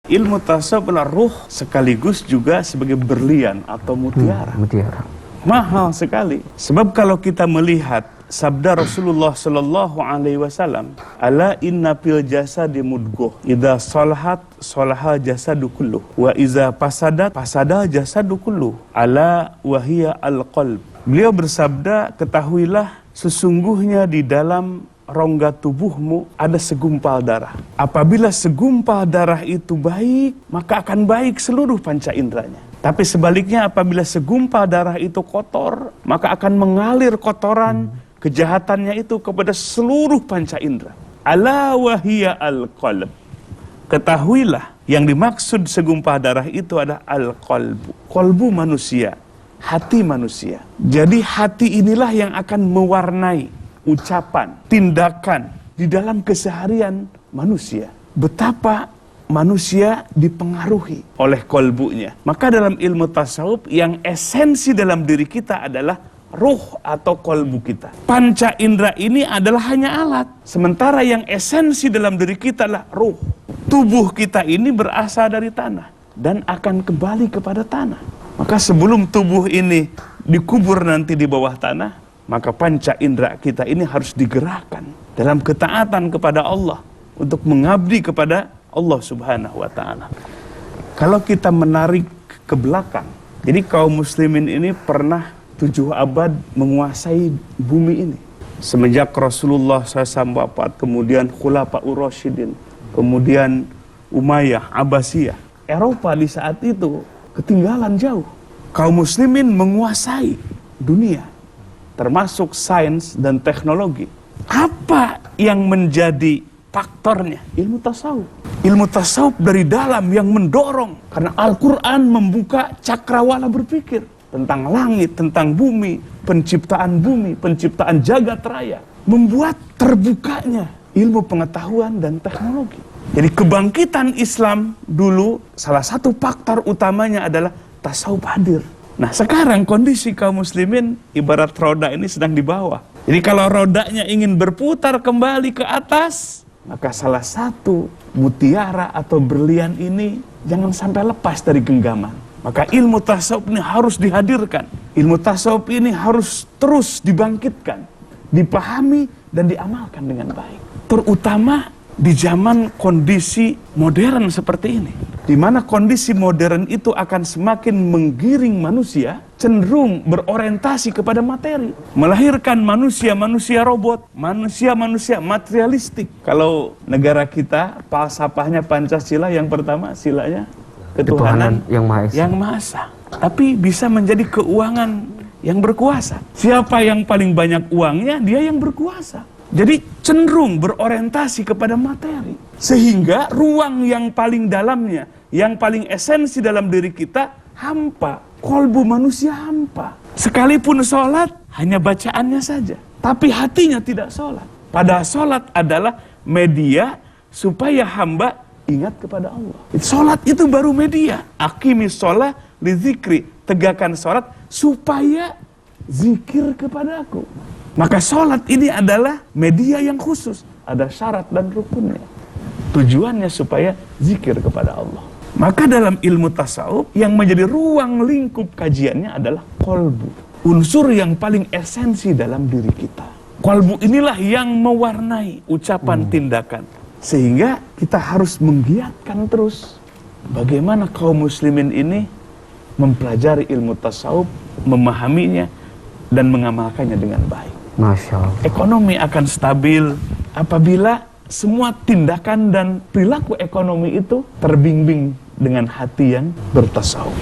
Ilmu tasawuf adalah ruh sekaligus juga sebagai berlian atau mutiara. Mutiara. Mahal sekali. Sebab kalau kita melihat sabda Rasulullah sallallahu alaihi wasallam, "Ala inna fil jasadi mudghah, idza salahat salaha jasadu kulluh, wa idza fasadat fasada jasadu kulluh, ala wa hiya al-qalb." Beliau bersabda, "Ketahuilah sesungguhnya di dalam rongga tubuhmu ada segumpal darah. Apabila segumpal darah itu baik, maka akan baik seluruh panca inderanya. Tapi sebaliknya apabila segumpal darah itu kotor, maka akan mengalir kotoran kejahatannya itu kepada seluruh panca indera. Ala wahiyya al-qalb." Ketahuilah yang dimaksud segumpal darah itu adalah al-qalbu. Qalbu manusia, hati manusia. Jadi hati inilah yang akan mewarnai ucapan, tindakan di dalam keseharian manusia. Betapa manusia dipengaruhi oleh kolbunya. Maka dalam ilmu tasawuf yang esensi dalam diri kita adalah ruh atau kolbu kita. Panca indera ini adalah hanya alat. Sementara yang esensi dalam diri kita adalah ruh. Tubuh kita ini berasal dari tanah dan akan kembali kepada tanah. Maka sebelum tubuh ini dikubur nanti di bawah tanah, maka panca indera kita ini harus digerakkan dalam ketaatan kepada Allah untuk mengabdi kepada Allah Subhanahu wa Ta'ala. Kalau kita menarik ke belakang, jadi kaum muslimin ini pernah 7 abad menguasai bumi ini. Semenjak Rasulullah SAW wafat, kemudian Khulafaur Rasyidin, kemudian Umayyah, Abbasiyah. Eropa di saat itu ketinggalan jauh. Kaum muslimin menguasai dunia, termasuk sains dan teknologi. Apa yang menjadi faktornya? Ilmu tasawuf. Ilmu tasawuf dari dalam yang mendorong. Karena Al-Quran membuka cakrawala berpikir tentang langit, tentang bumi, penciptaan jagat raya. Membuat terbukanya ilmu pengetahuan dan teknologi. Jadi kebangkitan Islam dulu, salah satu faktor utamanya adalah tasawuf hadir. Nah sekarang kondisi kaum muslimin ibarat roda ini sedang di bawah. Jadi kalau rodanya ingin berputar kembali ke atas, maka salah satu mutiara atau berlian ini jangan sampai lepas dari genggaman. Maka ilmu tasawuf ini harus dihadirkan. Ilmu tasawuf ini harus terus dibangkitkan, dipahami dan diamalkan dengan baik. Terutama di zaman kondisi modern seperti ini, di mana kondisi modern itu akan semakin menggiring manusia cenderung berorientasi kepada materi, melahirkan manusia-manusia robot, manusia-manusia materialistik. Kalau negara kita falsafahnya Pancasila, yang pertama silanya ketuhanan yang Maha Esa. Tapi bisa menjadi keuangan yang berkuasa. Siapa yang paling banyak uangnya, dia yang berkuasa. Jadi cenderung berorientasi kepada materi. Sehingga ruang yang paling dalamnya, yang paling esensi dalam diri kita hampa. Kolbu manusia hampa. Sekalipun sholat, hanya bacaannya saja. Tapi hatinya tidak sholat. Padahal sholat adalah media supaya hamba ingat kepada Allah. Sholat itu baru media. Aqimis sholat li zikri. Tegakkan sholat supaya zikir kepada aku. Maka sholat ini adalah media yang khusus. Ada syarat dan rukunnya. Tujuannya supaya zikir kepada Allah. Maka dalam ilmu tasawuf yang menjadi ruang lingkup kajiannya adalah kolbu. Unsur yang paling esensi dalam diri kita. Kolbu inilah yang mewarnai ucapan tindakan. Sehingga kita harus menggiatkan terus. Bagaimana kaum muslimin ini mempelajari ilmu tasawuf, memahaminya, dan mengamalkannya dengan baik. Masya Allah. Ekonomi akan stabil apabila semua tindakan dan perilaku ekonomi itu terbimbing dengan hati yang bertasawuf.